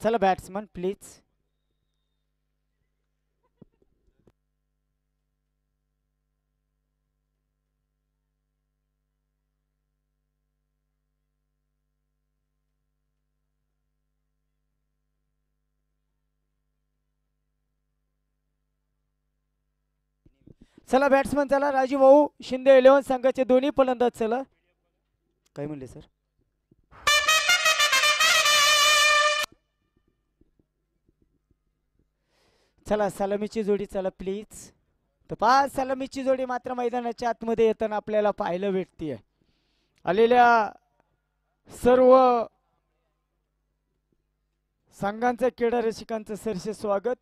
चला batsman please. चला batsman चला. राजू भाऊ शिंदे 11 संघाचे दोन्ही फलंदाज चला. काय म्हणले सर? चला सलामीची जोडी चला प्लीज. तर 5 सलामीची जोडी मात्र मैदानाच्या आतमध्ये येताना आपल्याला पाहायला भेटतीये. आलेल्या सर्व संघांचं क्रीडा रसिकांचं सरसे स्वागत.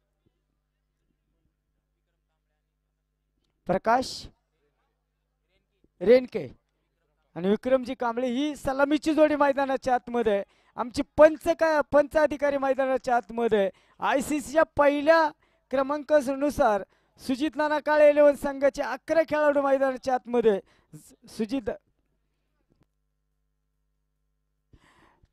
प्रकाश रेणके आणि विक्रमजी कांबळे ही सलामीची जोडी मैदानाच्या आतमध्ये. आमची पंच अधिकारी मैदानाच्या आतमध्ये. ICCच्या पहिल्या क्रमांकानुसार सुजित नाना काळे 11 संघाचे 11 खेळाडू मैदानाच्या आतमध्ये. सुजित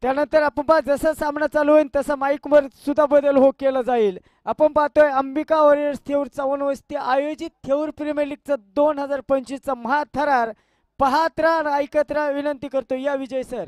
त्यानंतर आपण पहा जसा सामना चालू होईल तसा माईक वर सुद्धा बदल केला जाईल. आपण पाहतोय अंबिका वॉरियर्स थेऊर 54 वस्ती आयोजित थेऊर प्रीमियर लीगचा 2025 चा महाथरार पाहत राहा ऐकत राहा विनंती करतो. या Vijay sir.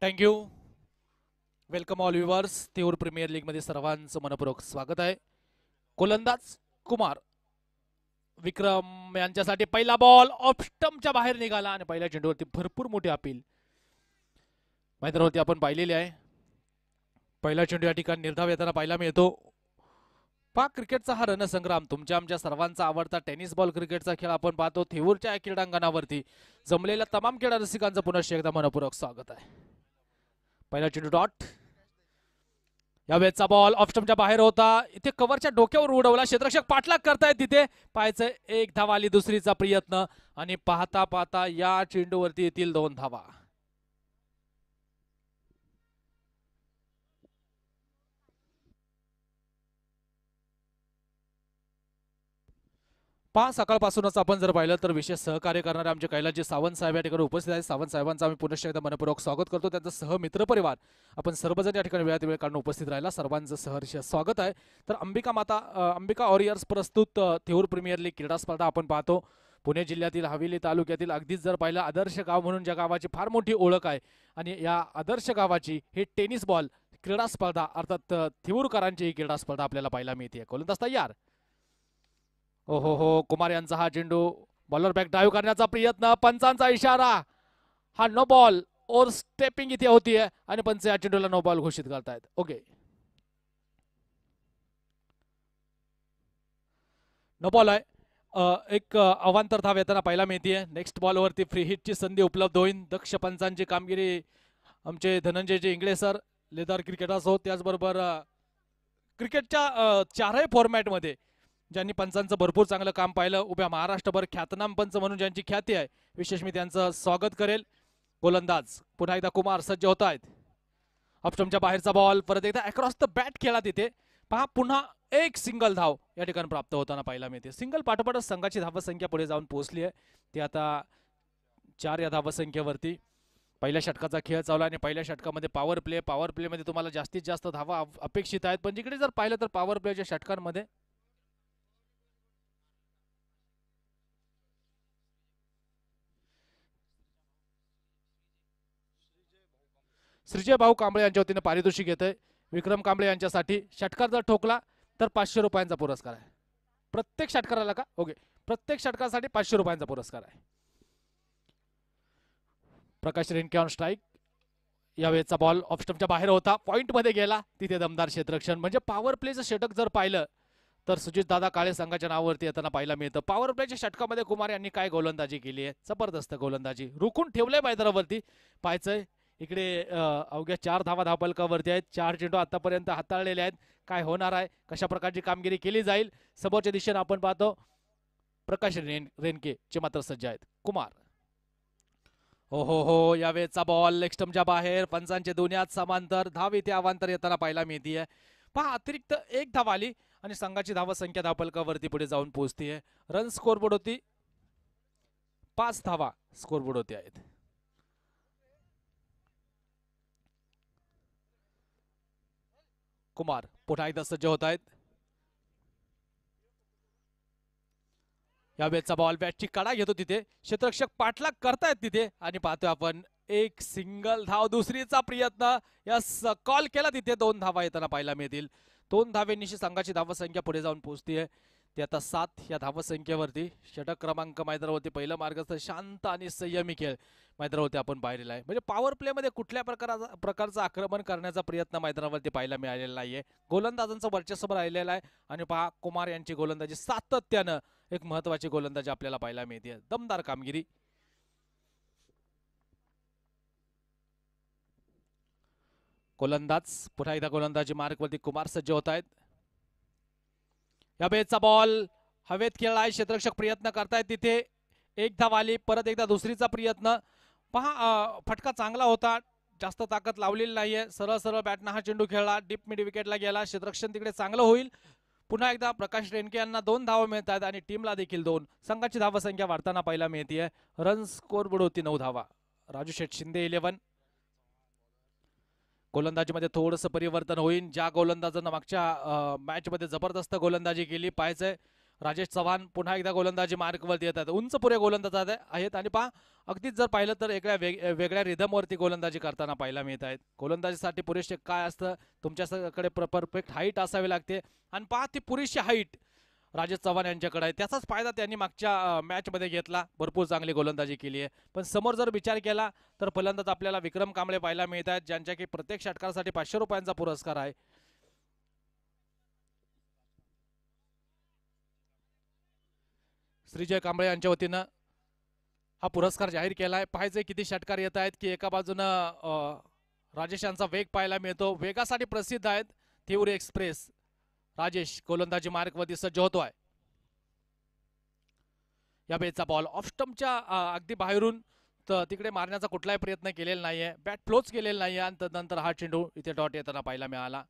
Thank you. Welcome all viewers. Theur premier league मध्ये सर्वांचं मनपूर्वक स्वागत आहे. गोलंदाज कुमार विक्रम यांच्यासाठी पहिला बॉल ऑफ स्टंपच्या बाहेर निघाला आणि पहिल्या चेंडूवरती भरपूर मोठी अपील मैदानावरती आपण पाहिलेली आहे. पहिला चेंडू या ठिकाणी निर्धाव येताना पाहायला मिळतो. पाक क्रिकेटचा हा रणसंग्राम तुमच्या आमच्या सर्वांचा आवडता टेनिस बॉल क्रिकेटचा खेळ आपण पाहतो. थेऊरच्या क्रीडांगणावरती जमलेल्या तमाम क्रीडा रसिकांचं पुनश्च एकदा मनपूर्वक स्वागत आहे. पहिला चेंडू डॉट. या वेळचा बॉल ऑफ स्टंपच्या बाहेर होता. इथे कव्हरच्या डोक्यावर उडवला. क्षेत्ररक्षक पाठलाग करतायत तिथे. पाहायचं एक धाव आली. दुसरीचा प्रयत्न आणि पाहता पाहता या चेंडूवरती येतील 2 धावा. 5 सकाळपासूनच आपण जर पाहिलं तर विशेष सहकार्य करणारे आमचे कैलासजी सावंत साहेब या ठिकाणी उपस्थित आहेत. सावंत साहेबांचं आम्ही पुनश्च एकदा मनपूर्वक स्वागत करतो. त्यांचा सहमित्र परिवार आपण सर्वजण या ठिकाणी वेळात वेळ काढून उपस्थित राहिला. सर्वांचं सहर्ष स्वागत आहे. तर अंबिका वॉरियर्स प्रस्तुत थेऊर प्रीमियर लीग क्रीडा स्पर्धा आपण पाहतो. पुणे जिल्ह्यातील हवेली तालुक्यातील अगदीच जर पाहिलं आदर्श गाव म्हणून ज्या गावाची फार मोठी ओळख आहे आणि या आदर्श गावाची ही टेनिस बॉल क्रीडा स्पर्धा अर्थात थेऊरकरांची ही क्रीडा स्पर्धा आपल्याला पाहायला मिळते. गोलंदाज तयार. हो कुमार यांचा हा चेंडू बॉलर बॅक ड्राईव्ह करण्याचा प्रयत्न. पंचांचा इशारा. हा नो बॉल ओव्हर स्टेपिंग इथे होतीये आणि पंच या चेंडूला नो बॉल घोषित करतायत. ओके, नो बॉल आहे. एक अवांतर धाव येताना पाहायला मिळतीये. नेक्स्ट बॉलवरती फ्री हिटची संधी उपलब्ध होईल. दक्ष पंचांची कामगिरी आमचे धनंजयजी इंगळे सर लेदर क्रिकेटर्स होत, त्याचबरोबर क्रिकेटच्या चारही फॉर्मॅटमध्ये ज्यांनी पंचांचं भरपूर चांगलं काम पाहिलं, उभ्या महाराष्ट्रभर ख्यातनाम पंच म्हणून ज्यांची ख्याती आहे, विशेष मी त्यांचं स्वागत करेल. गोलंदाज पुन्हा एकदा कुमार सज्ज होत आहेत. ऑप्शनच्या बाहेरचा बॉल परत एकदा अक्रॉस द बॅट खेळा तिथे पहा. पुन्हा एक सिंगल धाव या ठिकाणी प्राप्त होताना पाहायला मिळते. सिंगल पाठोपाठच संघाची धावसंख्या पुढे जाऊन पोहोचली आहे. ती आता 4 या धावसंख्येवरती. पहिल्या षटकाचा खेळ चालू आहे आणि पहिल्या षटकामध्ये पॉवर प्लेमध्ये तुम्हाला जास्तीत जास्त धावा अपेक्षित आहेत. पण जिकडे जर पाहिलं तर पॉवर प्लेच्या षटकांमध्ये श्रीजय भाऊ कांबळे यांच्या वतीने पारितोषिक येतंय. विक्रम कांबळे यांच्यासाठी षटकार जर ठोकला तर 500 रुपयांचा पुरस्कार आहे. प्रत्येक षटकाराला का? ओके, प्रत्येक षटकासाठी 500 रुपयांचा पुरस्कार आहे. प्रकाश Renke on strike. यावेळेचा ball of स्टंपच्या बाहेर होता, पॉइंट मध्ये गेला. तिथे दमदार क्षेत्ररक्षण. म्हणजे पॉवर प्लेचं षटक जर पाहिलं तर सुजित दादा काळे संघाच्या नावावरती येताना पाहायला मिळतं. पॉवर प्लेच्या षटकामध्ये कुमार यांनी काय गोलंदाजी केली आहे, जबरदस्त गोलंदाजी. रुकून ठेवलंय मैदानावरती. पाहायचंय इकडे अवघ्या 4 धावा धावपलकावरती आहेत. 4 चेंडू आतापर्यंत हाताळलेले आहेत. काय होणार आहे, कशा प्रकारची कामगिरी केली जाईल. समोरच्या दिशेने आपण पाहतो प्रकाश रेणके चे मात्र सज्ज आहेत. कुमार, हो हो हो, यावेळेचा बॉल लेग स्टंपच्या बाहेर. पंचांचे दोन्हीत समांतर धाव इथे अवांतर येताना पाहायला मिळतीये. पहा, अतिरिक्त 1 धाव आली आणि संघाची धावसंख्या धावपलकावरती पुढे जाऊन पोहोचतीये. रन स्कोरबोर्ड होती 5 धावा स्कोरबोर्ड होती आहेत. कुमार पुन्हा एकदा सज्ज होत आहेत. यावेळेचा बॉल बॅटची कडा घेतो तिथे. क्षेत्ररक्षक पाठलाग करतायत तिथे आणि पाहतोय आपण एक सिंगल धाव. दुसरीचा प्रयत्न यस कॉल केला तिथे. 2 धावा येताना पाहायला मिळतील. 2 धावेनिशी संघाची धावसंख्या पुढे जाऊन पोहोचतीये. ते आता 7 या धावसंख्येवरती. षटक क्रमांक मैदानावरती पहिलं मार्गस्थ शांत आणि संयमी खेळ मैदानावरती आपण पाहिलेला आहे. म्हणजे पॉवर प्ले मध्ये कुठल्या प्रकारचं आक्रमण करण्याचा प्रयत्न मैदानावरती पाहायला मिळालेला नाहीये. गोलंदाजांचं वर्चस्व राहिलेलं आहे आणि पहा कुमार यांची गोलंदाजी सातत्यानं एक महत्वाची गोलंदाजी आपल्याला पाहायला मिळते. दमदार कामगिरी. गोलंदाज पुन्हा एकदा गोलंदाजी मार्कवरती कुमार सज्ज होत आहेत. या बेचा बॉल हवेत खेळलाय. क्षेत्ररक्षक प्रयत्न करतायत तिथे. 1 धाव आली. परत एकदा दुसरीचा प्रयत्न पहा. फटका चांगला होता, जास्त ताकद लावलेली नाहीये. सरळ सरळ बॅटनं हा चेंडू खेळला. डीप मिड विकेटला गेला. क्षेत्ररक्षण तिकडे चांगलं होईल. पुन्हा एकदा प्रकाश रेणके यांना 2 धावा मिळत आहेत आणि टीमला देखील 2. संघाची धावसंख्या वाढताना पाहायला मिळतीये. रन स्कोरबोर्ड होती 9 धावा. राजू शेठ शिंदे 11. गोलंदाजीमध्ये थोडंसं परिवर्तन होईल. ज्या गोलंदाजांना मागच्या मॅच मध्ये जबरदस्त गोलंदाजी केली पाहायचंय. राजेश चव्हाण पुन्हा एकदा गोलंदाजी मार्कवरती येतात. उंच पुरे गोलंदाज आहेत आणि पहा अगदीच जर पाहिलं तर वेगळ्या रिदमवरती गोलंदाजी करताना पाहायला मिळत आहेत. गोलंदाजीसाठी पुरेसे काय असतं, तुमच्याकडे परफेक्ट हाईट असावी लागते आणि पहा ती पुरेशी हाईट राजेश चव्हाण यांच्याकडे आहे. त्याचाच फायदा त्यांनी मागच्या मॅच मध्ये घेतला. भरपूर चांगली गोलंदाजी केली आहे. पण समोर जर विचार केला तर फलंदाज आपल्याला विक्रम कांबळे पाहायला मिळत आहेत, ज्यांच्या की प्रत्येक षटकारासाठी 500 रुपयांचा पुरस्कार आहे. श्रीजय कांबळे यांच्या वतीनं हा पुरस्कार जाहीर केलाय. पाहायचे किती षटकार येत आहेत की एका बाजूनं राजेश यांचा वेग पाहायला मिळतो. वेगासाठी प्रसिद्ध आहेत तीव्र एक्सप्रेस. राजेश गोलंदाजी मार्कवरती सज्ज होतोय. या बेचा बॉल ऑफ स्टंपच्या अगदी बाहेरून तिकडे मारण्याचा कुठलाही प्रयत्न केलेला नाहीये. बॅट फ्लोच केलेला नाहीये आणि नंतर हा चेंडू इथे डॉट येताना पाहायला मिळाला.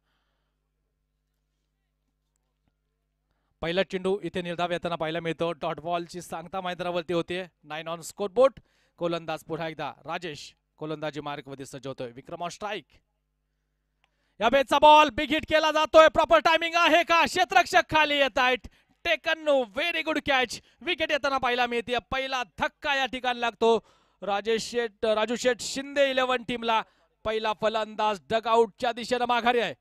पहिला चेंडू इथे निर्धाव येताना पाहायला मिळतो. डॉट बॉलची सांगता मैदानावरती होते. 9 ऑन स्कोरबोर्ड. गोलंदाज पुन्हा एकदा राजेश गोलंदाजी मार्कवरती सज्ज होतोय. विक्रम ऑन स्ट्राईक. या बेचा बॉल बिग हिट केला जातोय. प्रॉपर टायमिंग आहे का? क्षेत्ररक्षक खाली येत आहेत. Taken very good catch. Wicket येताना पाहायला मिळते. पहिला धक्का या ठिकाणी लागतो. राजू शेठ शिंदे 11 टीमला. पहिला फलंदाज डगआउटच्या दिशेने माघारी आहे.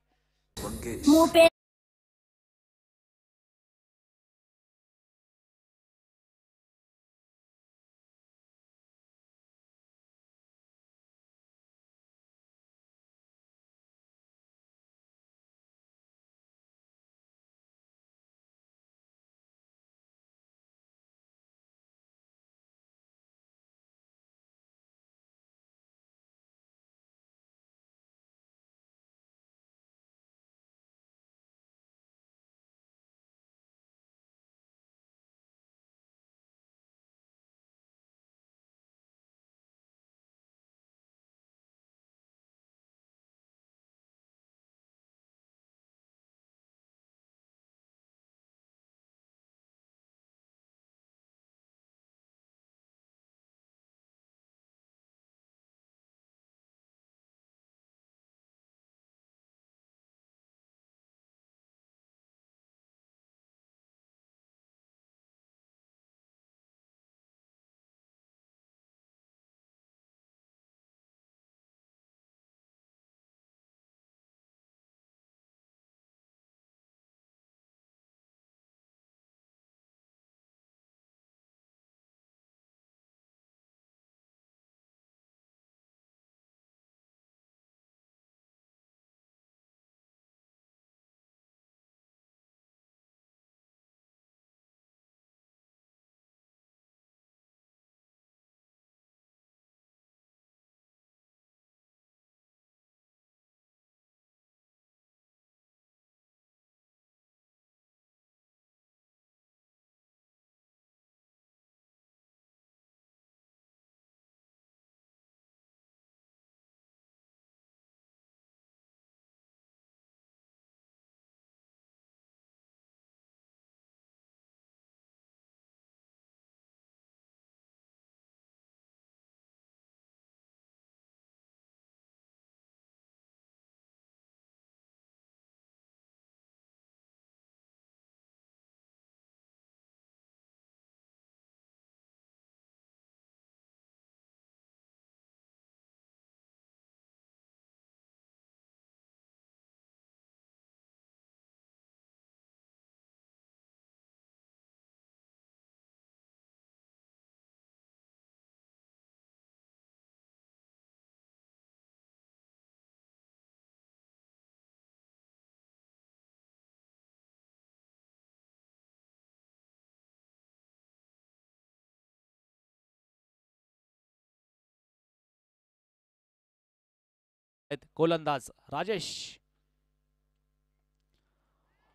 गोलंदाज राजेश.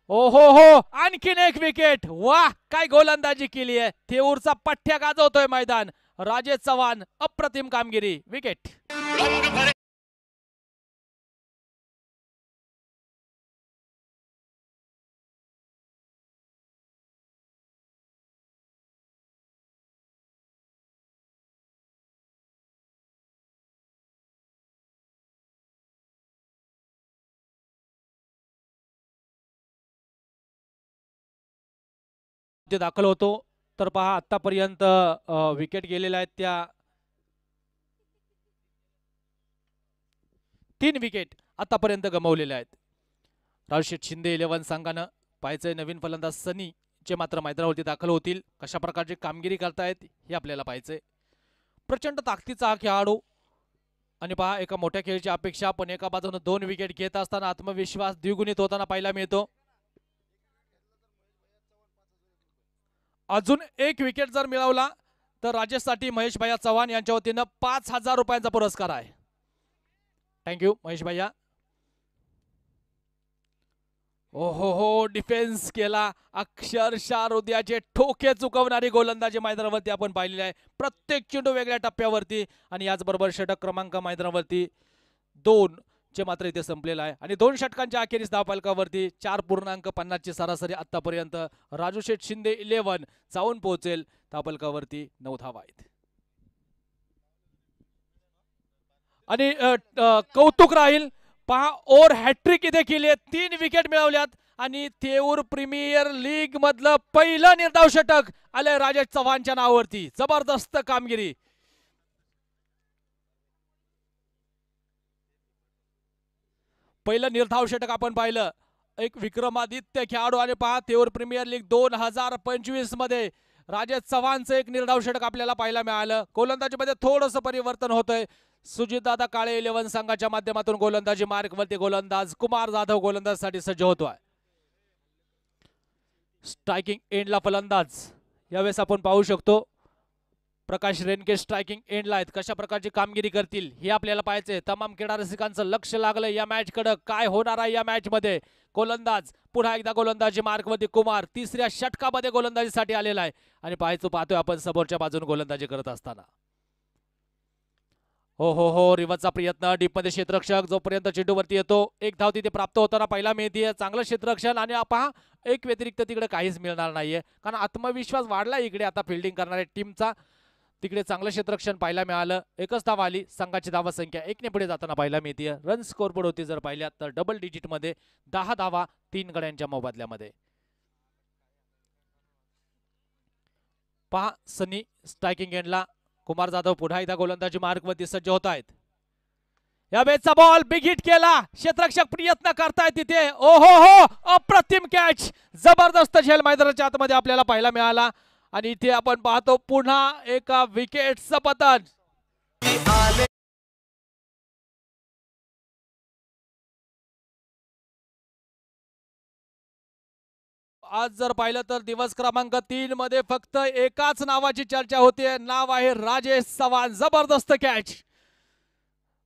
ओ हो, आणखीन एक विकेट. वाह, काय गोलंदाजी केली आहे. थेऊरचा पठ्ठ्या गाजवतोय मैदान. राजेश चव्हाण, अप्रतिम कामगिरी, विकेट. ते दाखल होतो तर पहा आतापर्यंत विकेट गेलेल्या आहेत त्या 3 विकेट आतापर्यंत गमावलेल्या आहेत. राजशेठ शिंदे 11 संघानं पाहायचंय. नवीन फलंदाज सनी चे मात्र मैदानावरती दाखल होतील. कशा प्रकारची कामगिरी करतायत हे आपल्याला पाहायचंय. प्रचंड ताकदीचा हा खेळाडू आणि पहा एका मोठ्या खेळाची अपेक्षा, पण एका बाजूने 2 विकेट घेत असताना आत्मविश्वास द्विगुणित होताना पाहायला मिळतो. अजून एक विकेट जर मिळवला तर राजेशसाठी महेश भैया चव्हाण यांच्या वतीनं 5,000 रुपयांचा पुरस्कार आहे. थँक्यू महेश भैया. हो, डिफेन्स केला. अक्षरशः हृदयाचे ठोके चुकवणारी गोलंदाजी मैदानावरती आपण पाहिलेली आहे. प्रत्येक चेंडू वेगळ्या टप्प्यावरती आणि याचबरोबर षटक क्रमांक मैदानावरती 2 चे मात्र इथे संपलेला आहे आणि 2 षटकांच्या अखेरीस धावफलकावरती 4.50 ची सरासरी आतापर्यंत राजू शेठ शिंदे 11 जाऊन पोहोचेल. धावफलकावरती 9 धावा आहेत आणि कौतुक राहील पहा ओर हॅट्रिक इथे केली आहे. 3 विकेट मिळवल्यात आणि थेऊर प्रीमियर लीग मधलं पहिलं निर्धाव षटक आलंय राजेश चव्हाणच्या नावावरती. जबरदस्त कामगिरी. पहिलं निर्धाव षटक आपण पाहिलं. एक विक्रमादित्य खेळाडू आणि पहा थेऊर प्रीमियर लीग 2025 मध्ये राजेश चव्हाणचं एक निर्धाव षटक आपल्याला पाहायला मिळालं. गोलंदाजीमध्ये थोडंसं परिवर्तन होतंय. सुजितदादा काळे 11 संघाच्या माध्यमातून गोलंदाजी मार्कवरती गोलंदाज कुमार जाधव गोलंदाजीसाठी सज्ज होतोय. स्ट्रायकिंग एंडला फलंदाज यावेळेस आपण पाहू शकतो प्रकाश रेणके स्ट्रायकिंग एंडला आहेत. कशा प्रकारची कामगिरी करतील हे आपल्याला पाहायचंय. तमाम क्रीडा रसिकांचं लक्ष लागलंय या मॅच कडे. काय होणार आहे या मॅच मध्ये. गोलंदाज पुन्हा एकदा गोलंदाजी मार्कवरती कुमार 3ऱ्या षटकामध्ये गोलंदाजीसाठी आलेला आहे आणि पाहतोय आपण समोरच्या बाजूने गोलंदाजी करत असताना. हो, रिव्हर्सचा प्रयत्न डीप मध्ये क्षेत्ररक्षक जोपर्यंत चेंडूवरती येतो एक धाव तिथे प्राप्त होताना पाहायला मिळते. चांगलं क्षेत्ररक्षण आणि पहा एक व्यतिरिक्त तिकडे काहीच मिळणार नाहीये कारण आत्मविश्वास वाढला इकडे आता फिल्डिंग करणाऱ्या टीमचा. तिकडे चांगलं क्षेत्ररक्षण पाहायला मिळालं. एकच धाव आली. संघाची धावा संख्या 1 ने पुढे जाताना पाहायला मिळते. रन स्कोरबोर्ड होती जर पाहिल्या तर डबल डिजिट मध्ये 10 धावा 3 गड्यांच्या मोबदल्यामध्ये. पहा सनी स्ट्रायकिंग एंडला. कुमार जाधव पुन्हा एकदा गोलंदाजी मार्कवरती सज्ज होत आहेत. या बेचा बॉल बिग हिट केला. क्षेत्ररक्षक प्रयत्न करतायत तिथे. हो, अप्रतिम कॅच. जबरदस्त झेल मैदानाच्या आतमध्ये आपल्याला पाहायला मिळाला आणि इथे आपण पाहतो पुन्हा एका विकेटचं पतन. आज जर पाहिलं तर दिवस क्रमांक 3 मध्ये फक्त एकाच नावाची चर्चा होते. नाव आहे राजेश चव्हाण. जबरदस्त कॅच.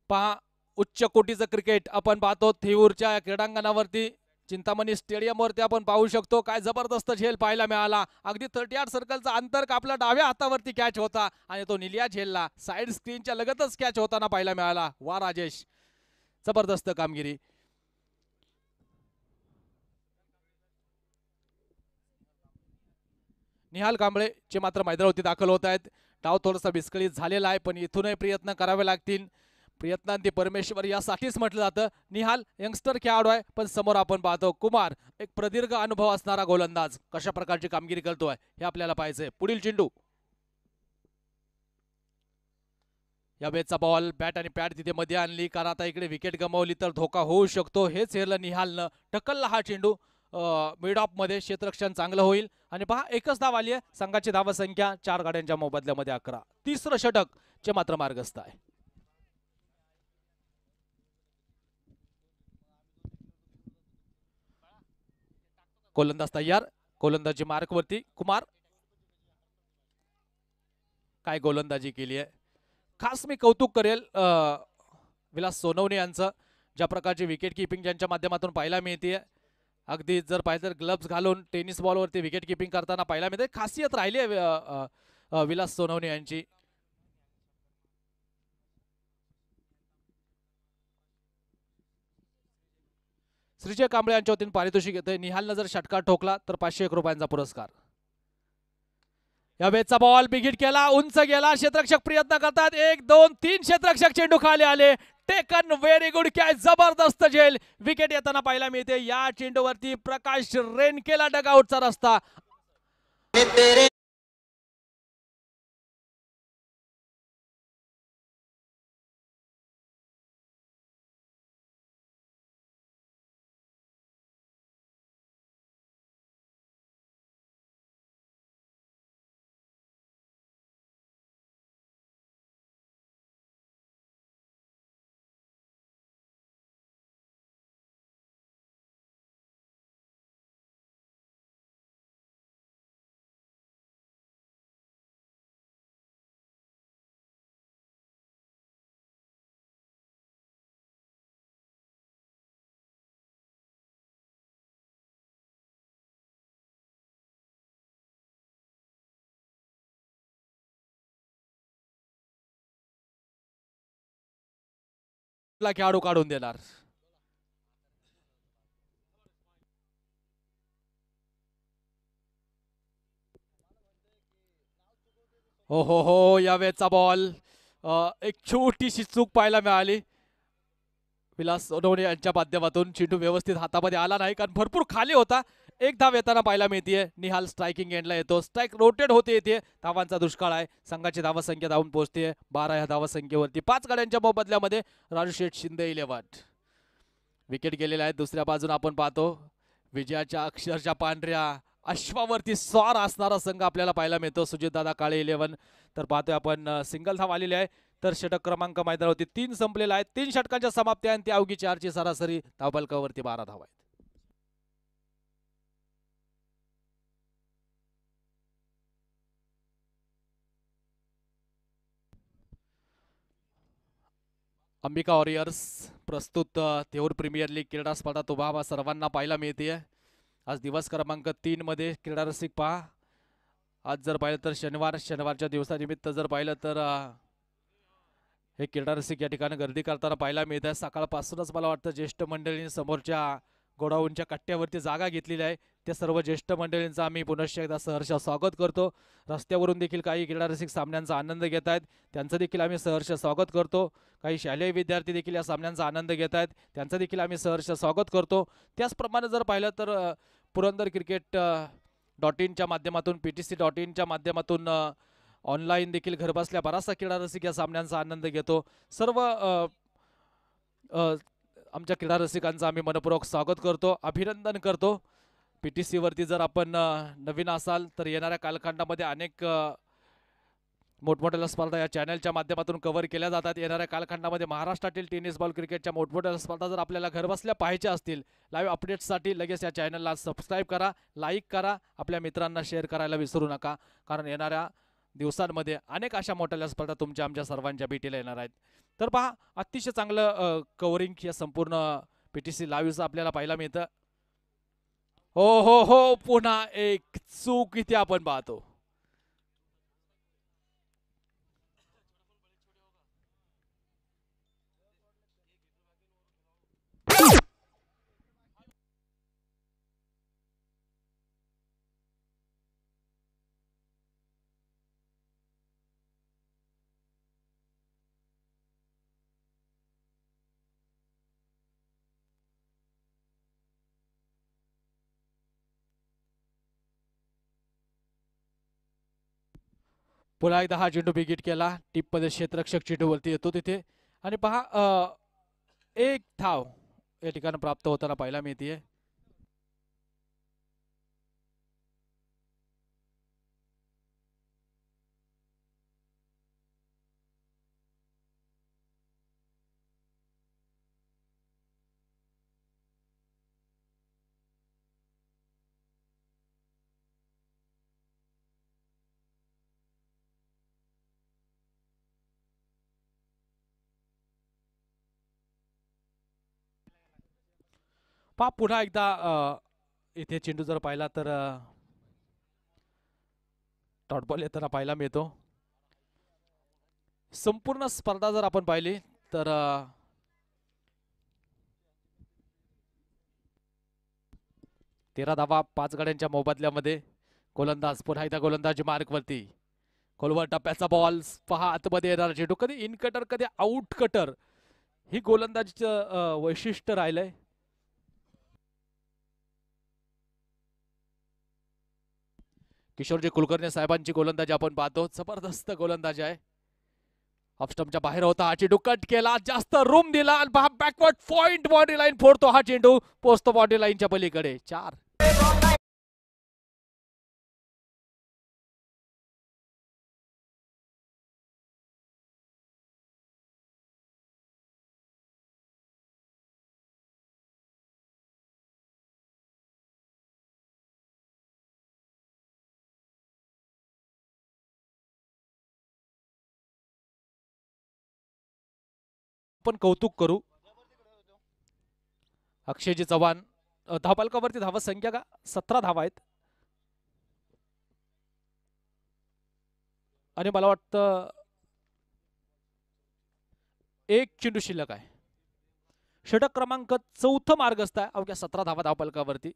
पहा उच्च कोटीचं क्रिकेट आपण पाहतो थेऊरच्या क्रीडांगणावरती चिंतामणी स्टेडियम वरती आपण पाहू शकतो. काय जबरदस्त झेल पाहायला मिळाला. अगदी 38 सर्कलचा अंतर कापला. डाव्या हातावरती कॅच होता आणि तो निलिया झेलला साइड स्क्रीनच्या लगतच कॅच होताना पाहायला मिळाला. वा राजेश, जबरदस्त कामगिरी. निहाल कांबळे चे मात्र मैदानावरती दाखल होत आहेत. डाव थोडासा विस्कळीत झालेला आहे पण इथूनही प्रयत्न करावे लागतील. प्रयत्नांती परमेश्वर यासाठीच म्हटलं जातं. निहाल यंगस्टर खेळाडू आहे पण समोर आपण पाहतो कुमार एक प्रदीर्घ अनुभव असणारा गोलंदाज. कशा प्रकारची कामगिरी करतोय हे आपल्याला पाहायचंय. पुढील चेंडू. या वेळचा बॉल बॅट आणि पॅड तिथे मध्ये आणली कारण आता इकडे विकेट गमावली तर धोका होऊ शकतो. हेच हेरलं निहालनं. ढकलला हा चेंडू मिड ऑफ मध्ये. क्षेत्ररक्षण चांगलं होईल आणि पहा एकच धाव आली आहे. संघाची धाव संख्या 4 गाड्यांच्या मोबदल्यामध्ये 11. 3रं षटक चे मात्र मार्गस्थ आहे. गोलंदाज तयार. गोलंदाजी मार्कवरती कुमार. काय गोलंदाजी केली आहे. खास मी कौतुक करेल विलास सोनवणे यांचं. ज्या प्रकारची विकेट किपिंग ज्यांच्या माध्यमातून पाहायला मिळते, अगदी जर पाहिजे तर ग्लव्स घालून टेनिस बॉलवरती विकेट किपिंग करताना पाहायला मिळते. खासियत राहिली आहे विलास सोनवणे यांची. श्रीजय कांबळे यांच्या वतीने पारितोषिक येते. निहालनं जर षटकार ठोकला तर 501 रुपयांचा पुरस्कार. या वेळचा बॉल बिगिट केला, उंच गेला, क्षेत्ररक्षक प्रयत्न करतात. 1 2 3 क्षेत्ररक्षक चेंडू खाली आले. टेकन व्हेरी गुड कॅच, जबरदस्त झेल. विकेट येताना पाहायला मिळते. या चेंडूवरती प्रकाश रेनकेला डगआउटचा रस्ता. खेळाडू काढून देणार. हो हो हो, या वेळचा बॉल एक छोटीशी चूक पाहायला मिळाली विलास सोनवणे यांच्या माध्यमातून. चेंडू व्यवस्थित हातामध्ये आला नाही कारण भरपूर खाली होता. एक धाव येताना पाहायला मिळते. निहाल स्ट्रायकिंग एंडला येतो. स्ट्राईक रोटेट होते येते. धावांचा दुष्काळ आहे. संघाची धावसंख्या धावून पोहोचते 12 या धावसंख्येवरती. 5 गड्यांच्या मोबदल्यामध्ये राजू शेठ शिंदे 11. विकेट गेलेले आहेत. दुसऱ्या बाजूने आपण पाहतो विजयाच्या अक्षरच्या पांढऱ्या अश्वावरती स्वार असणारा संघ आपल्याला पाहायला मिळतो. सुजितदादा काळे 11. तर पाहतोय आपण सिंगल धाव आलेली आहे. तर षटक क्रमांक मैदानावरती 3 संपलेला आहे. 3 षटकांच्या समाप्ती आणि ती अवघी 4ची सरासरी. धावफलकावरती 12 धावा आहेत. अंबिका वॉरियर्स प्रस्तुत थेऊर प्रीमियर लीग क्रीडा स्पर्धा तुम्हाला सर्वांना पाहायला मिळते. आज दिवस क्रमांक 3 मध्ये क्रीडा रसिक पहा. आज जर पाहिलं तर शनिवारच्या दिवसानिमित्त जर पाहिलं तर हे क्रीडा रसिक या ठिकाणी गर्दी करताना पाहायला मिळत आहे. सकाळपासूनच मला वाटतं ज्येष्ठ मंडळींनी समोरच्या गोडाऊनच्या कट्ट्यावरती जागा घेतलेली आहे. त्या सर्व ज्येष्ठ मंडळींचा आम्ही पुनश्च एकदा सहर्ष स्वागत करतो. रस्त्यावरून देखील काही क्रीडा रसिक सामन्यांचा आनंद घेत आहेत, त्यांचं देखील आम्ही सहर्ष स्वागत करतो. काही शालेय विद्यार्थी देखील या सामन्यांचा आनंद घेत आहेत, त्यांचं देखील आम्ही सहर्ष स्वागत करतो. त्याचप्रमाणे जर पाहिलं तर पुरंदर क्रिकेट .inच्या माध्यमातून PTC.inच्या माध्यमातून ऑनलाईन देखील घरबसल्या बराचसा क्रीडा रसिक या सामन्यांचा आनंद घेतो. सर्व आमच्या क्रीडा रसिकांचं आम्ही मनपूर्वक स्वागत करतो, अभिनंदन करतो. PTC वरती जर आपण नवीन असाल तर येणाऱ्या कालखंडामध्ये अनेक मोठमोठ्या स्पर्धा या चॅनलच्या माध्यमातून कव्हर केल्या जातात. येणाऱ्या कालखंडामध्ये महाराष्ट्रातील टेनिस बॉल क्रिकेटच्या मोठमोठ्या स्पर्धा जर आपल्याला घरबसल्या पाहायच्या असतील, लाईव्ह अपडेट्ससाठी लगेच या चॅनलला सबस्क्राईब करा, लाईक करा, आपल्या मित्रांना शेअर करायला विसरू नका. कारण येणाऱ्या दिवसांमध्ये अनेक अशा मोठ्या स्पर्धा तुमच्या आमच्या सर्वांच्या भेटीला येणार आहेत. तर पहा, अतिशय चांगलं कव्हरिंग या संपूर्ण PTC लाईव्हचं आपल्याला पाहायला मिळतं. हो हो हो, पुन्हा एक चूक इथे आपण पाहतो. पुन्हा एकदा हा चेंडू बिगिट केला. टिपमध्ये क्षेत्ररक्षक चेंडूवरती येतो तिथे आणि पहा एक धाव या ठिकाणी प्राप्त होताना पाहायला मिळते. पुन्हा एकदा इथे चेंडू जर पाहिला तर डॉट बॉल येताना पाहायला मिळतो. संपूर्ण स्पर्धा जर आपण पाहिली तर 13 धावा 5 गड्यांच्या मोबदल्यामध्ये. गोलंदाज पुन्हा एकदा गोलंदाजी मार्क वरती. खोलवर टप्प्याचा बॉल पहा आतमध्ये येणार चेंडू. कधी इन कटर कधी आउट कटर ही गोलंदाजीचं वैशिष्ट्य राहिलंय. किशोरजी कुलकर्णी साहेबांची गोलंदाजी आपण पाहतो. जबरदस्त गोलंदाजी आहे. ऑफस्टम्पच्या बाहेर होता हा चेंडू. कट केला, जास्त रूम दिला आणि बॅकवर्ड पॉइंट बॉडी लाईन फोडतो हा चेंडू. पोचतो बॉडी लाईनच्या पलीकडे. 4. आपण कौतुक करू अक्षयजी चव्हाण. धावफलकावरती धावा संख्या का 17 धावा आहेत आणि मला वाटतं एक चेंडू शिल्लक आहे. षटक क्रमांक 4 मार्गस्थ आहे अवघ्या 17 धावा धावफलकावरती.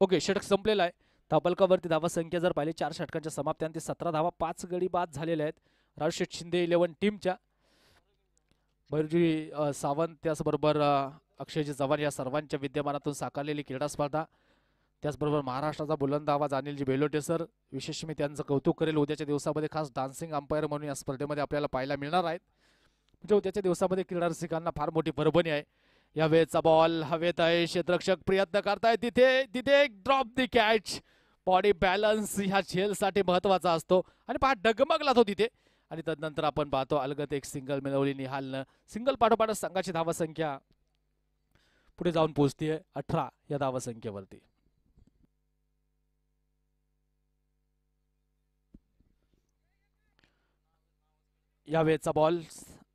ओके, षटक संपलेला आहे. धावफलकावरती धावा संख्या जर पाहिली 4 षटकांच्या समाप्त्यांती 17 धावा 5 गडी बाद झालेल्या आहेत राजशेठ शिंदे 11 टीमच्या. भैरजी सावंत त्याचबरोबर अक्षयजी चव्हाण या सर्वांच्या विद्यमानातून साकारलेली क्रीडा स्पर्धा. त्याचबरोबर महाराष्ट्राचा बुलंद आवाज अनिलजी बेलोटे सर, विशेष मी त्यांचं कौतुक करेल. उद्याच्या दिवसामध्ये खास डान्सिंग अंपायर म्हणून या स्पर्धेमध्ये आपल्याला पाहायला मिळणार आहेत. म्हणजे उद्याच्या दिवसामध्ये क्रीडा रसिकांना फार मोठी परभणी आहे. या वेळेचा बॉल हवेत आहे. क्षेत्ररक्षक प्रयत्न करताय तिथे एक ड्रॉप दी कॅच. बॉडी बॅलन्स ह्या झेलसाठी महत्वाचा असतो आणि पहा डगमगला तो तिथे. आणि तदनंतर आपण पाहतो अलगत एक सिंगल मिळवली निहालनं. सिंगल पाठोपाठ संघाची धावा संख्या पुढे जाऊन पोहोचतीये 18 या धावा संख्येवरती. या वेळेचा बॉल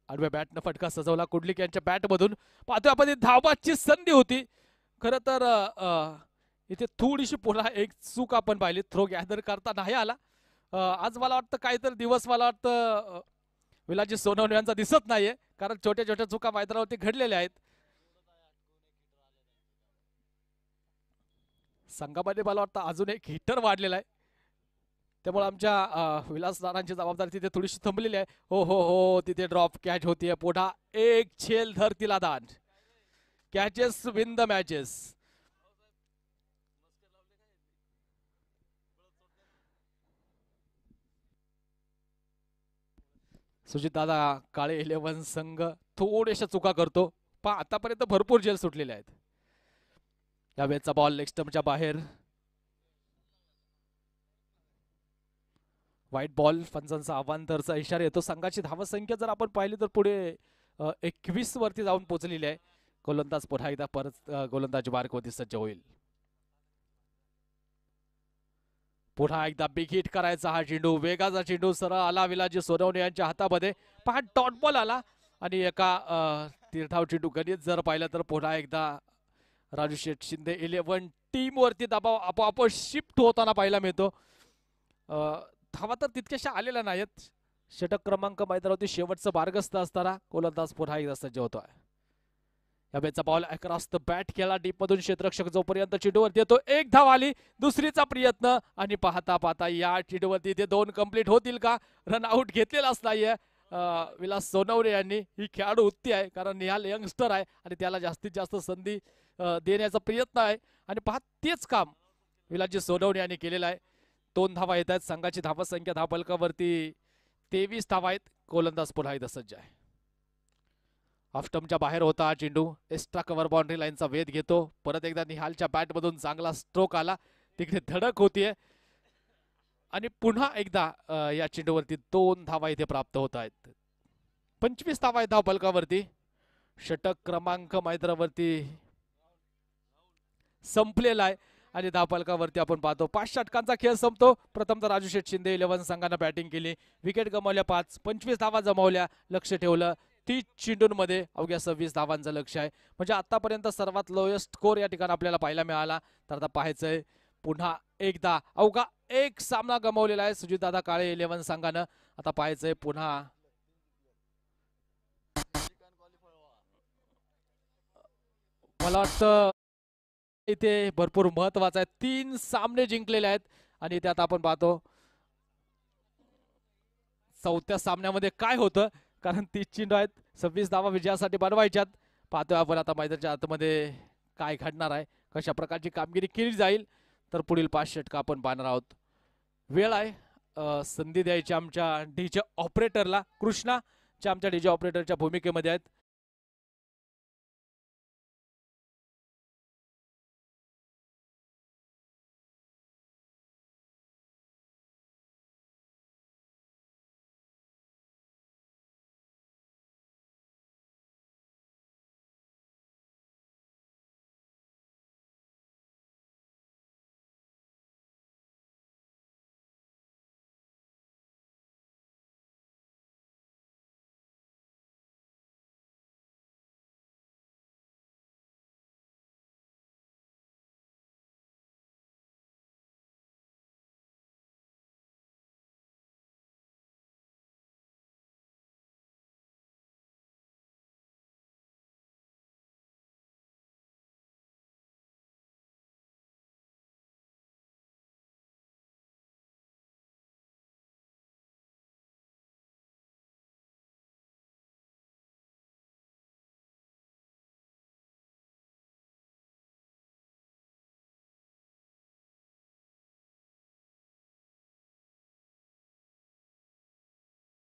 आडव्या बॅटनं फटका सजवला कुडलिक यांच्या बॅट मधून. पाहतोय आपण धावाची संधी होती. खर तर इथे थोडीशी पुन्हा एक चूक आपण पाहिली. थ्रो गॅदर करता नाही आला. आज मला वाटतं काहीतरी दिवस मला वाटतं विलाजी सोनवणे यांचा दिसत नाहीये, कारण छोट्या छोट्या चुका मैदानावरती घडलेल्या आहेत. संघामध्ये मला वाटतं अजून एक हिटर वाढलेला आहे, त्यामुळे आमच्या विलासदारांची जबाबदारी तिथे थोडीशी थांबलेली आहे. हो हो हो, तिथे ड्रॉप कॅच होतीये. पुढा एक छेल धरतीला दान. Catches win the matches. Sujit दादा काळे 11 संघ थोड्याशा चुका करतो, पण आतापर्यंत भरपूर झेल सुटलेले आहेत. या वेळेचा बॉल लेग स्टंपच्या बाहेर. White ball. पंचांचा अवांतरचा इशारा येतो. संघाची धावा संख्या जर आपण पाहिली तर पुढे 21 वरती जाऊन पोहोचलेली आहे. गोलंदाज पुन्हा एकदा परत गोलंदाज मार्कवरती सज्ज होईल. पुन्हा एकदा बिग हिट करायचा हा चेंडू. वेगाचा चेंडू सरळ आला विलाजी सोनवणे यांच्या हातामध्ये. पहा डॉट बॉल आला आणि एका तीर्थाव चेंडू गणित जर पाहिलं तर पुन्हा एकदा राजू शेठ शिंदे 11 टीम वरती दबाव आपोआप शिफ्ट होताना पाहायला मिळतो. धावा तर तितक्याशा आलेल्या नाहीत. षटक क्रमांक मैदानावरती शेवटचं मार्गस्थ असताना गोलंदाज पुन्हा एकदा सज्ज होतोय. या बेचा बॉल अक्रॉस द बॅट केला डीप मधून. क्षेत्ररक्षक जोपर्यंत चेंडूवरती येतो एक धाव आली. दुसरीचा प्रयत्न आणि पाहता पाहता या चेंडूवरती ते 2 कंप्लीट होतील का? रन आउट घेतलेलाच नाहीये विलास सोनवणे यांनी. ही खेळाडू उत्ती आहे, कारण निहाल यंगस्टर आहे आणि त्याला जास्तीत जास्त संधी देण्याचा प्रयत्न आहे. आणि पहा तेच काम विलाजी सोनवणे यांनी केलेलं आहे. 2 धावा येत आहेत. संघाची धावा संख्या धावफलकावरती 23 धावा आहेत. गोलंदाज पुन्हा एकदा सज्ज आहे. ऑफस्टम्पच्या बाहेर होता हा चेंडू. एक्स्ट्रा कव्हर बाउंड्री लाईनचा वेध घेतो. परत एकदा निहालच्या बॅट मधून चांगला स्ट्रोक आला. तिकडे धडक होतीये आणि पुन्हा एकदा या चेंडूवरती 2 धावा इथे प्राप्त होत आहेत. 25 धावा आहेत धावफलकावरती. षटक क्रमांक मैदानावरती संपलेला आहे आणि धावफलकावरती आपण पाहतो 5 षटकांचा खेळ संपतो. प्रथमतः राजू शेठ शिंदे 11 संघानं बॅटिंग केली, विकेट गमावल्या 5, 25 धावा जमावल्या, लक्ष ठेवलं 30 चेंडूंमध्ये अवघ्या 26 धावांचं लक्ष आहे. म्हणजे आतापर्यंत सर्वात लोएस्ट स्कोर या ठिकाणी आपल्याला पाहायला मिळाला. तर आता पाहायचंय पुन्हा एकदा अवघा एक सामना गमावलेला आहे सुजितदादा काळे 11 संघानं. आता पाहायचंय पुन्हा मला वाटतं इथे भरपूर महत्वाचं आहे. 3 सामने जिंकलेले आहेत आणि त्यात आपण पाहतो चौथ्या सामन्यामध्ये काय होतं, कारण 30 चेंडू आहेत, 26 धावा विजयासाठी बनवायच्यात. पाहतोय आपण आता मैदानाच्या आतमध्ये काय घडणार आहे, कशा प्रकारची कामगिरी केली जाईल. तर पुढील 5 षटक आपण पाहणार आहोत. वेळ आहे संधी द्यायची आमच्या डीजे ऑपरेटरला. कृष्णा जे आमच्या डीजे ऑपरेटरच्या भूमिकेमध्ये आहेत.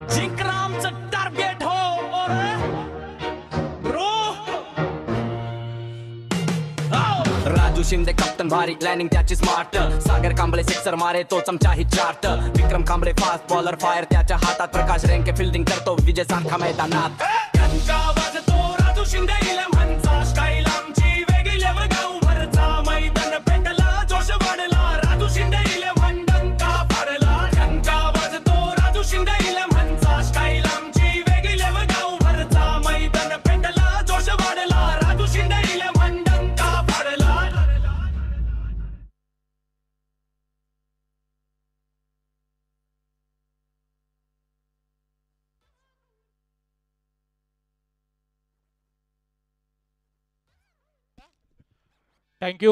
जिंकरामचं टार्गेट हो और ब्रो राजू शिंदे कप्तन भारी लँडिंग त्याची स्मार्ट. सागर कांबळे सिक्सर मारे तो चमचाही चार्ट. विक्रम कांबळे फास्ट बॉलर फायर त्याच्या हातात. प्रकाश रेंके फिल्डिंग करतो विजय सारखा मैदानात. टंका वाजतो राजू शिंदे इलेव्हनचा स्टाईल आमची वेगळी लेवल गाव भरचा. मैदान पेटला जोश वाढला राजू शिंदे इलेव्हन डंका फाडला. टंका वाजतो राजू शिंदे इलेव्हनचा स्टाईल आमची वेगळी लेवल गाव भरचा. मैदान पेटला जोश वाढला राजू शिंदे इलेव्हन डंका फाडला. Thank you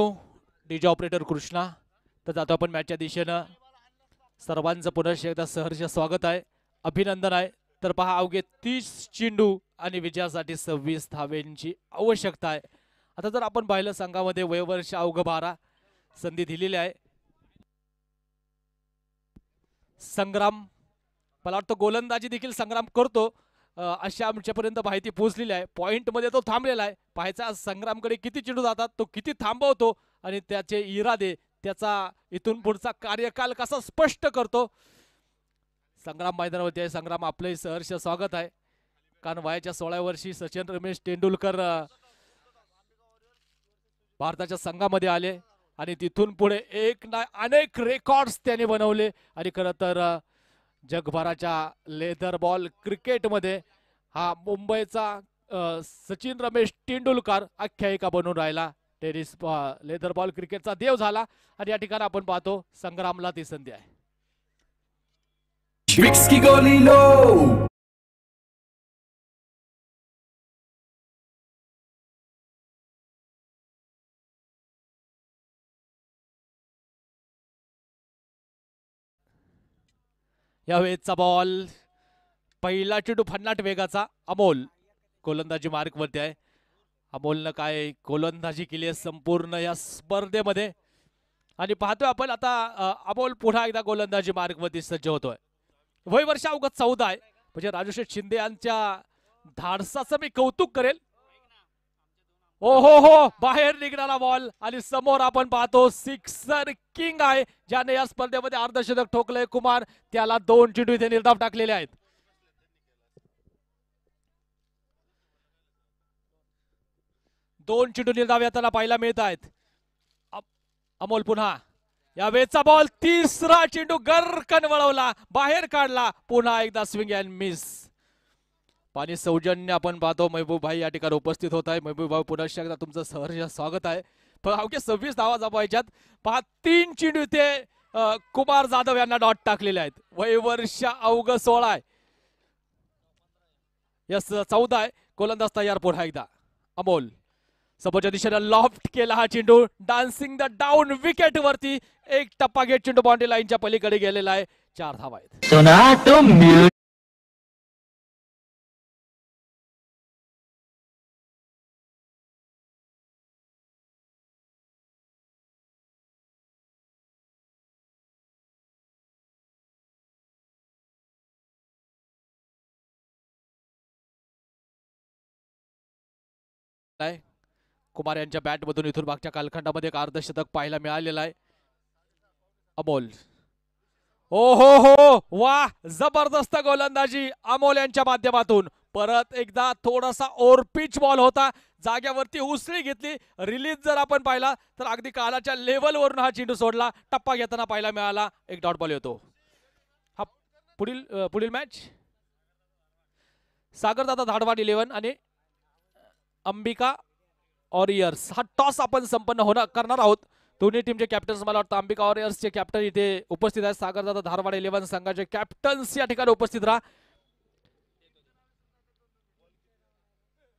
DJ operator Krishna. तर जातो आपण मॅचच्या दिशेनं. सर्वांचं पुन्हा एकदा सहर्ष स्वागत आहे, अभिनंदन आहे. तर पहा अवघे 30 चेंडू आणि विजयासाठी 26 धावेंची आवश्यकता आहे. आता जर आपण पाहिलं संघामध्ये वयवर्ष अवघ 12 संधी दिलेली आहे. संग्राम मला वाटतं गोलंदाजी देखील संग्राम करतो अशी आमच्यापर्यंत माहिती पोहोचलेली आहे. पॉइंटमध्ये तो थांबलेला आहे. पाहायचा संग्रामकडे किती चेंडू जातात, तो किती थांबवतो आणि त्याचे इरादे, त्याचा इथून पुढचा कार्यकाल कसा स्पष्ट करतो. संग्राम मैदानावरती आहे. संग्राम आपलंही सहर्ष स्वागत आहे, कारण वयाच्या 16व्या वर्षी सचिन रमेश तेंडुलकर भारताच्या संघामध्ये आले आणि तिथून पुढे एक ना अनेक रेकॉर्ड्स त्याने बनवले. आणि खरं तर जगभराच्या लेदर बॉल क्रिकेटमध्ये हा मुंबईचा सचिन रमेश तेंडुलकर आख्यायिका बनून राहिला. टेनिस लेदर बॉल क्रिकेटचा देव झाला आणि या ठिकाणी आपण पाहतो संग्रामला ती संधी आहे. Tricks की गोली लो. यावेळेचा बॉल पहिला चेंडू भन्नाट वेगाचा. अमोल गोलंदाजी मार्क वरती आहे. अमोलनं काय गोलंदाजी केली आहे संपूर्ण या स्पर्धेमध्ये आणि पाहतोय आपण आता अमोल पुन्हा एकदा गोलंदाजी मार्क वरती सज्ज होतोय. वय वर्ष अवघ 14 आहे. म्हणजे राजू शेठ शिंदे यांच्या धाडसाचं मी कौतुक करेल. ओ हो हो, बाहेर निघणारा बॉल आणि समोर आपण पाहतो सिक्सर किंग आहे, ज्याने या स्पर्धेमध्ये अर्धशतक ठोकलंय. कुमार त्याला 2 चेंडू इथे निर्धाव टाकलेले आहेत. 2 चेंडू निर्धाव याला पाहायला मिळत आहेत. अमोल पुन्हा या वेळचा बॉल तिसरा चेंडू गरकन वळवला बाहेर काढला पुन्हा एकदा स्विंग अँड मिस. पाणी सौजन्य आपण पाहतो महबूब भाई या ठिकाणी उपस्थित होत आहे. महबूब भाई पुन्हा एकदा तुमचं सहर्ष स्वागत आहे. पण अवघे 26 धावा जमवायच्यात. पहा 3 चेंडू इथे कुमार जाधव यांना डॉट टाकलेले आहेत. वय वर्ष अवघ 16 आहे. यस 14 आहे. गोलंदाज तयार पुन्हा एकदा अमोल समोरच्या दिशेने लॉफ्ट केला हा चेंडू डान्सिंग द डाऊन विकेट वरती एक टप्पा घेत चेंडू बाउंड्री लाईनच्या पलीकडे गेलेला आहे. 4 धावा आहेत. कुमार यांच्या बॅट मधून इथून मागच्या कालखंडामध्ये एक अर्धशतक पाहायला मिळालेला आहे. अमोल ओ हो वा जबरदस्त गोलंदाजी अमोल यांच्या माध्यमातून. परत एकदा थोडासा ओव्हरपिच बॉल होता जाग्यावरती उसळी घेतली. रिलीज जर आपण पाहिला तर अगदी कालाच्या लेवलवरून हा चेंडू सोडला. टप्पा घेताना पाहायला मिळाला. एक डॉट बॉल येतो. हा पुढील मॅच सागरदादा धाडवाड 11 आणि अंबिका वॉरियर्स हा टॉस आपण संपन्न करणार आहोत. दोन्ही टीमचे कॅप्टन्स मला वाटतं अंबिका वॉरियर्सचे कॅप्टन इथे उपस्थित आहेत. सागरदादा धारवाड 11 संघाचे कॅप्टन्स या ठिकाणी उपस्थित राहा.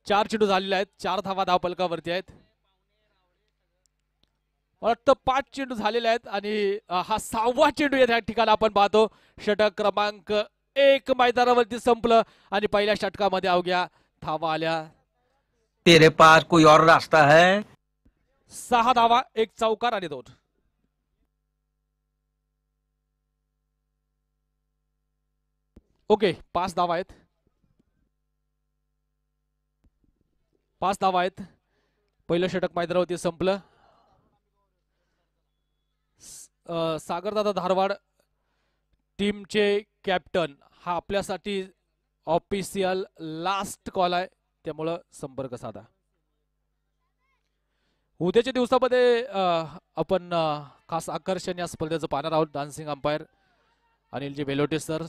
4 चेंडू झालेले आहेत. 4 धावा धावफलकावरती आहेत. मला वाटतं 5 चेंडू झालेले आहेत आणि हा 6वा चेंडू या ठिकाणी आपण पाहतो. षटक क्रमांक 1 मैदानावरती संपलं आणि पहिल्या षटकामध्ये अवघ्या धावा आल्या. तेरे पास कोई और रास्ता है? 6 धावा 1 चौकार आणि 2. ओके 5 धावा आहेत. 5 धावा आहेत. पहिलं षटक मैदानावरती संपलं. सागरदादा धारवाड टीमचे कॅप्टन हा आपल्यासाठी ऑफिशियल लास्ट कॉल आहे. त्यामुळं संपर्क साधा. उद्याच्या दिवसामध्ये आपण खास आकर्षण या स्पर्धेचं पाहणार आहोत. डान्सिंग अंपायर अनिलजी बेलोटे सर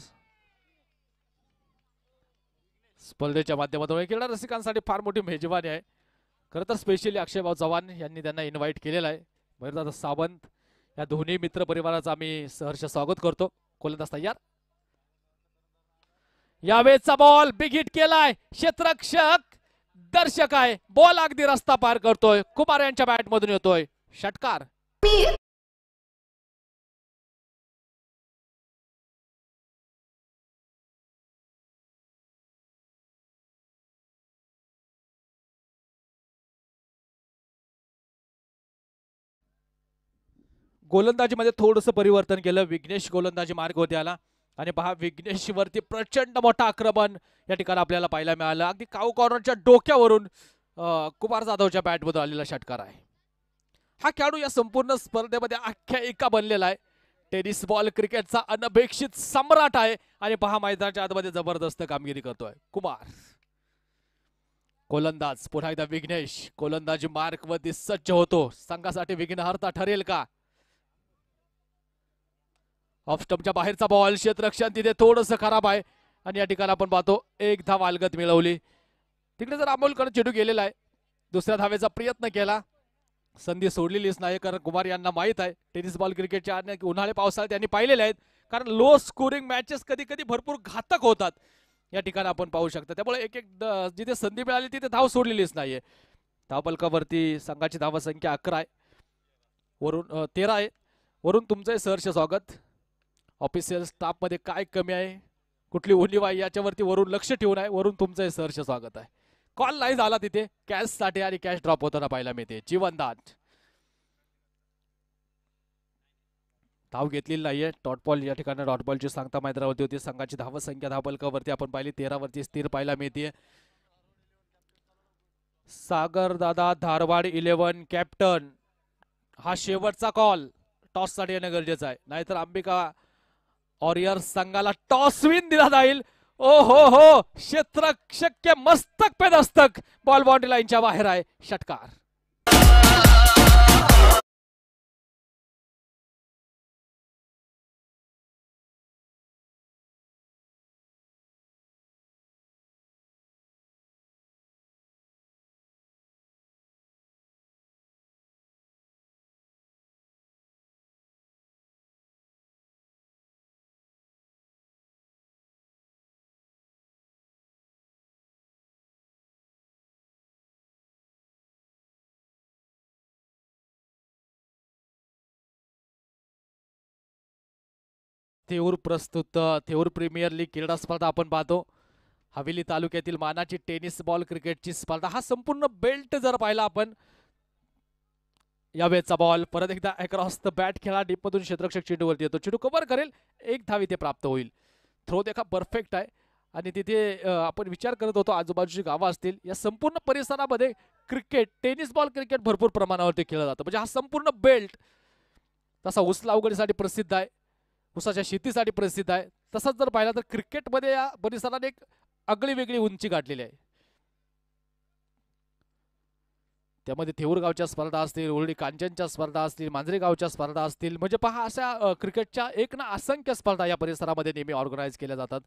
स्पर्धेच्या माध्यमातून क्रीडा रसिकांसाठी फार मोठी मेजवानी आहे. खरं तर स्पेशली अक्षयभाऊ चव्हाण यांनी त्यांना इन्व्हाइट केलेलं आहे. मयूरदादा सावंत या दोन्ही मित्र परिवाराचं आम्ही सहर्ष स्वागत करतो. गोलंदाज तयार. यावेळेचा बॉल बिग हिट केलाय. क्षेत्ररक्षक दर्शक आहे. बॉल अगदी रस्ता पार करतोय. कुमार यांच्या बॅट मधून येतोय षटकार. गोलंदाजीमध्ये थोडंसं परिवर्तन केलं. विघ्नेश गोलंदाजी मार्ग होते आला आणि पहा विघ्नेश वरती प्रचंड मोठा आक्रमण या ठिकाणी आपल्याला पाहायला मिळालं. अगदी काऊ कॉर्नरच्या डोक्यावरून कुमार जाधवच्या बॅटमधून आलेला षटकार आहे. हा खेळाडू या संपूर्ण स्पर्धेमध्ये आख्यायिका बनलेला आहे. टेनिस बॉल क्रिकेटचा अनपेक्षित सम्राट आहे आणि पहा मैदानाच्या आतमध्ये जबरदस्त कामगिरी करतोय कुमार. गोलंदाज पुन्हा एकदा विघ्नेश गोलंदाजी मार्क वरती सज्ज होतो. संघासाठी विघ्नहर्ता ठरेल का? ऑफ स्टंपच्या बाहेरचा बॉल. क्षेत्ररक्षण तिथे थोडंसं खराब आहे आणि या ठिकाणी आपण पाहतो 1 धाव अलगद मिळवली. तिकडे जर अमोलकडे चेंडू गेलेला आहे. दुसऱ्या धावेचा प्रयत्न केला. संधी सोडलेलीच नाही कारण कुमार यांना माहित आहे टेनिस बॉल क्रिकेटच्या अनेक उन्हाळे पावसाळे त्यांनी पाहिलेले आहेत. कारण लो स्कोरिंग मॅचेस कधी कधी भरपूर घातक होतात या ठिकाणी आपण पाहू शकता. त्यामुळे एक जिथे संधी मिळाली तिथे धाव सोडलेलीच नाहीये. धावफलकावरती संघाची धावसंख्या 11 आहे. वरून 13 आहे. वरून तुमचं सहर्ष स्वागत. ऑफिशियल स्टाफ मध्ये काय कमी आहे कुठली उणीव आहे याच्यावरती वरून लक्ष ठेवून आहे. वरून तुमचं सहर्ष स्वागत आहे. कॉल नाही झाला तिथे कॅश साठी आणि कॅश ड्रॉप होताना पाहायला मिळते. जीवनदान धाव घेतलेली नाहीये. डॉट बॉल या ठिकाणी डॉट बॉलची सांगता मैदानावरती होती. संघाची धावसंख्या धावफलकावरती आपण पाहिली 13 वरती स्थिर पाहायला मिळते. सागरदादा धारवाड 11 कॅप्टन हा शेवटचा कॉल. टॉस साठी येणं गरजेचं आहे नाहीतर अंबिका वॉरियर्स संघाला टॉस विन दिला जाईल. ओ हो क्षेत्ररक्षक मस्तक पे दस्तक. बॉल बाउंड्री लाईनच्या बाहेर आहे. षटकार. थेऊर प्रस्तुत थेऊर प्रीमियर लीग क्रीडा स्पर्धा आपण पाहतो. हवेली तालुक्यातील मानाची टेनिस बॉल क्रिकेटची स्पर्धा. हा संपूर्ण बेल्ट जर पाहिला आपण, यावेळेचा बॉल परत एकदा अक्रॉस द बॅट खेळा, डीपमधून क्षेत्ररक्षक चेंडूवरती येतो, चेंडू कव्हर करेल, एक धाव इथे प्राप्त होईल. थ्रो देखा परफेक्ट आहे. आणि तिथे आपण विचार करत होतो आजूबाजूची गावं असतील, या संपूर्ण परिसरामध्ये क्रिकेट, टेनिस बॉल क्रिकेट भरपूर प्रमाणावरती खेळलं जातं. म्हणजे हा संपूर्ण बेल्ट तसा ऊस लागवडीसाठी प्रसिद्ध आहे, ऊसाच्या शेतीसाठी प्रसिद्ध आहे. तसंच जर पाहिलं तर क्रिकेटमध्ये या परिसराने एक आगळी वेगळी उंची गाठलेली आहे. त्यामध्ये थेऊर गावच्या स्पर्धा असतील, उरळी कांचनच्या स्पर्धा असतील, मांजरे गावच्या स्पर्धा असतील, म्हणजे पहा अशा क्रिकेटच्या एक ना असंख्य स्पर्धा या परिसरामध्ये नेहमी ऑर्गनाईज केल्या जातात.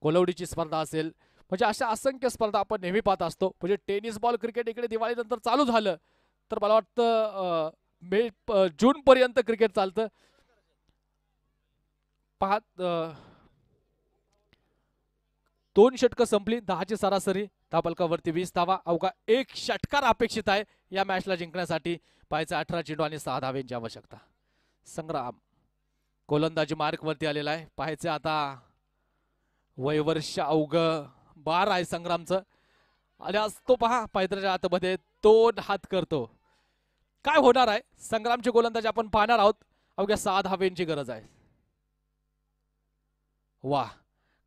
कोलवडीची स्पर्धा असेल, म्हणजे अशा असंख्य स्पर्धा आपण नेहमी पाहत असतो. म्हणजे टेनिस बॉल क्रिकेट इकडे दिवाळीनंतर चालू झालं तर मला वाटतं जून पर्यंत क्रिकेट चालतं. पहा 2 षटकं संपली, 10ची सरासरी, धावफलकावरती 20 धावा, अवघा 1 षटकार अपेक्षित आहे या मॅचला जिंकण्यासाठी. पाहायचं 18 चेंडू आणि 6 धावेंची आवश्यकता. संग्राम गोलंदाजी मार्क वरती आलेला आहे. पाहायचं आता वयवर्ष अवघ 12 आहे संग्रामचं, आणि आज तो पहा पायथ्याच्या आतमध्ये 2 हात करतो. काय होणार आहे संग्रामची गोलंदाजी आपण पाहणार आहोत. अवघ्या 6 धावेंची गरज आहे. वाह,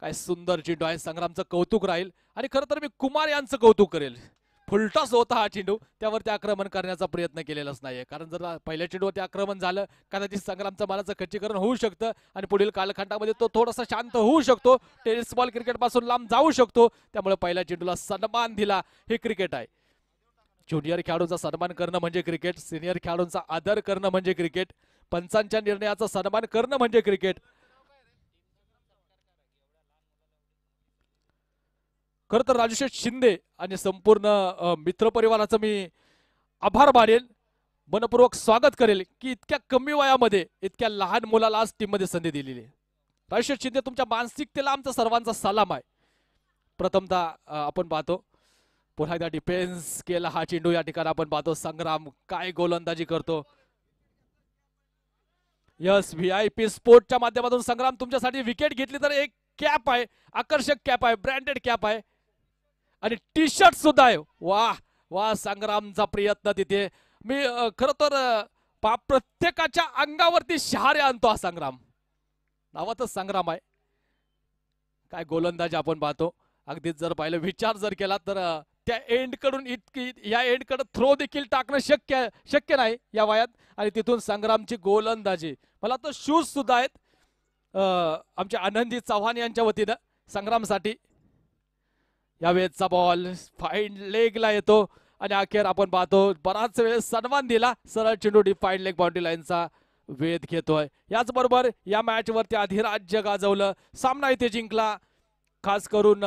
काय सुंदर चेंडू आहे. संग्रामचं कौतुक राहील. आणि खरं तर मी कुमार यांचं कौतुक करेल. फुलटॉस होता हा चेंडू, त्यावरती आक्रमण करण्याचा प्रयत्न केलेलाच नाहीये. कारण जर पहिल्या चेंडूवरती आक्रमण झालं कदाचित संग्रामचं मालाचं खच्चीकरण होऊ शकतं आणि पुढील कालखंडामध्ये तो थोडासा शांत होऊ शकतो, टेनिस बॉल क्रिकेट पासून लांब जाऊ शकतो. त्यामुळे पहिल्या चेंडूला सन्मान दिला. हे क्रिकेट आहे. ज्युनियर खेळाडूंचा सन्मान करणं म्हणजे क्रिकेट, सिनियर खेळाडूंचा आदर करणं म्हणजे क्रिकेट, पंचांच्या निर्णयाचा सन्मान करणं म्हणजे क्रिकेट. खरं तर राजूशेठ शिंदे आणि संपूर्ण मित्रपरिवाराचं मी आभार मानेल, मनपूर्वक स्वागत करेल की इतक्या कमी वयामध्ये इतक्या लहान मुलाला आज टीममध्ये संधी दिलेली आहे. राजूशेठ शिंदे, तुमच्या मानसिकतेला आमचा सर्वांचा सलाम आहे. प्रथमतः आपण पाहतो पुन्हा एकदा डिफेन्स केला हा चेंडू. या ठिकाणी आपण पाहतो संग्राम काय गोलंदाजी करतो. यस, VIP स्पोर्टच्या माध्यमातून संग्राम तुमच्यासाठी विकेट घेतली तर एक कॅप आहे, आकर्षक कॅप आहे, ब्रँडेड कॅप आहे आणि टी शर्ट सुद्धा आहे. वाह वाह, संग्रामचा प्रयत्न तिथे. मी खरं तर प्रत्येकाच्या अंगावरती शहारे आणतो हा संग्राम. नावातच संग्राम आहे. काय गोलंदाजी आपण पाहतो. अगदीच जर पाहिलं, विचार जर केला तर त्या एंड कडून इतकी या एंड कडे थ्रो देखील टाकणं शक्य नाही या वयात. आणि तिथून संग्रामची गोलंदाजी. मला तर शूज सुद्धा आहेत आमच्या आनंदी चव्हाण यांच्या वतीनं संग्रामसाठी. यावेळेचा बॉल फाईन लेगला येतो आणि अखेर आपण पाहतो बराच वेळ सन्मान दिला. सरळ चेंडू डिफाईन लेग बाउंड्री लाईनचा वेध घेतोय. याचबरोबर या मॅच वरती अधिराज्य गाजवलं, सामना इथे जिंकला. खास करून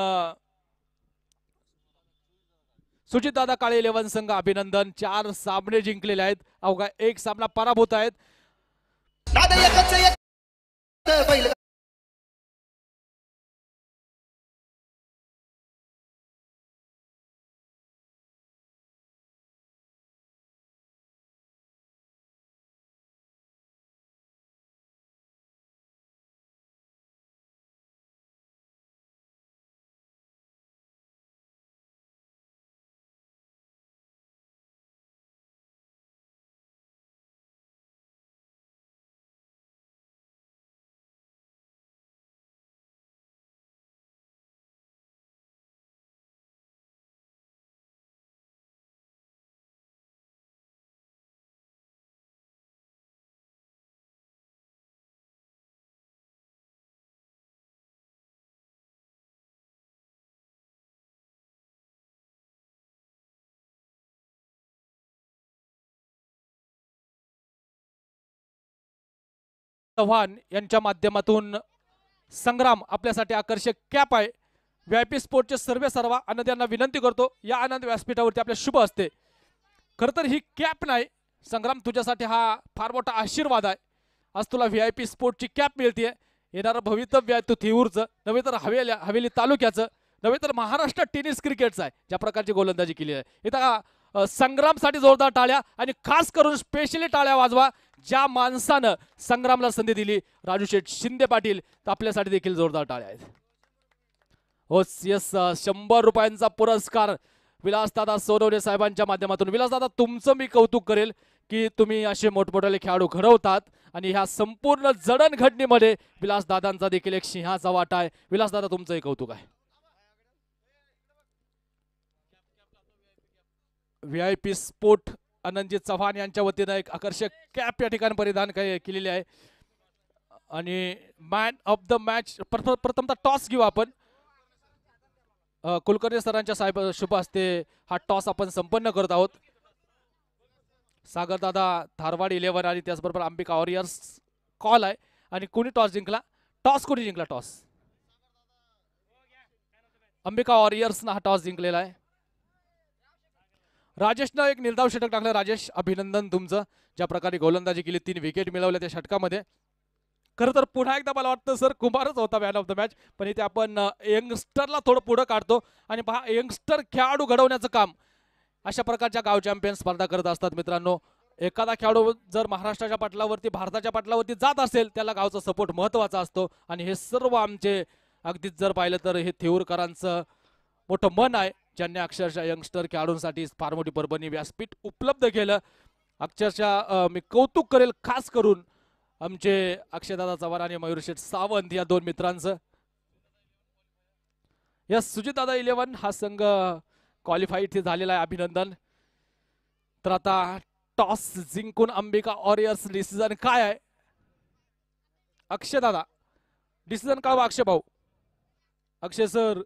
सुजित दादा काळे 11 संघ अभिनंदन. 4 सामने जिंकलेले आहेत, अवघा 1 सामना पराभूत आहेत. चव्हाण यांच्या माध्यमातून संग्राम आपल्यासाठी आकर्षक कॅप आहे. VIP स्पोर्टचे सर्व आनंद विनंती करतो, या आनंद व्यासपीठावरती आपल्या शुभ असते. खरं तर ही कॅप नाही संग्राम, तुझ्यासाठी हा फार मोठा आशीर्वाद आहे. आज तुला VIP स्पोर्टची कॅप मिळते. येणारं भवितव्य आहे तू थेऊरचं, नव्हे तर हवेली तालुक्याचं, नव्हे तर महाराष्ट्र टेनिस क्रिकेटचं आहे. ज्या प्रकारची गोलंदाजी केली आहे इथं संग्रामसाठी जोरदार टाळ्या, आणि खास करून स्पेशली टाळ्या वाजवा ज्या माणसानं संग्रामला संधी दिली राजू शेठ शिंदे पाटील, तर आपल्यासाठी देखील जोरदार टाळ्या आहेत. हो यस, 100 रुपयांचा पुरस्कार विलासदादा सोनवणे साहेबांच्या माध्यमातून. विलासदादा, तुमचं मी कौतुक करेल की तुम्ही असे मोठमोठे खेळाडू घडवतात आणि ह्या संपूर्ण जडणघडणीमध्ये विलासदादांचा देखील एक सिंहाचा वाटा आहे. विलासदादा, तुमचंही कौतुक आहे. VIP स्पोर्ट आनंदजी चव्हाण यांच्या वतीनं एक आकर्षक कॅप या ठिकाणी परिधान केलेली आहे. आणि मॅन ऑफ द मॅच प्रथमतः टॉस घेऊ आपण. कुलकर्णी सरांच्या साहेब शुभ हस्ते हा टॉस आपण संपन्न करत आहोत. सागरदादा धारवाड 11 आणि त्याचबरोबर अंबिका वॉरियर्स कॉल आहे. आणि कोणी टॉस जिंकला? कोणी जिंकला टॉस? अंबिका वॉरियर्सनं हा टॉस जिंकलेला आहे. राजेशनं एक निर्धाव षटक टाकलं. राजेश, अभिनंदन तुमचं. ज्या प्रकारे गोलंदाजी केली, 3 विकेट मिळवल्या त्या षटकामध्ये. खरं तर पुन्हा एकदा मला वाटतं सर कुमारच होता मॅन ऑफ द मॅच, पण इथे आपण यंगस्टरला थोडं पुढं काढतो आणि पहा यंगस्टर खेळाडू घडवण्याचं काम अशा प्रकारच्या गाव चॅम्पियन स्पर्धा करत असतात. मित्रांनो, एखादा खेळाडू जर महाराष्ट्राच्या पटलावरती, भारताच्या पटलावरती जात असेल, त्याला गावचा सपोर्ट महत्वाचा असतो. आणि हे सर्व आमचे अगदीच जर पाहिलं तर हे थेऊरकरांचं मोठं मन आहे, ज्यांनी अक्षरशः यंगस्टर खेळाडूंसाठी फार मोठी परभणी व्यासपीठ उपलब्ध केलं. अक्षरशः मी कौतुक करेल खास करून आमचे अक्षयदादा चव्हाण आणि मयूरशेठ सावंत या 2 मित्रांचं. या सुजितदादा 11 हा संघ क्वालिफाईड झालेला आहे. अभिनंदन. तर आता टॉस जिंकून अंबिका वॉरियर्स डिसिजन काय आहे? अक्षयदादा, डिसिजन कळवा. अक्षय भाऊ, अक्षय सर.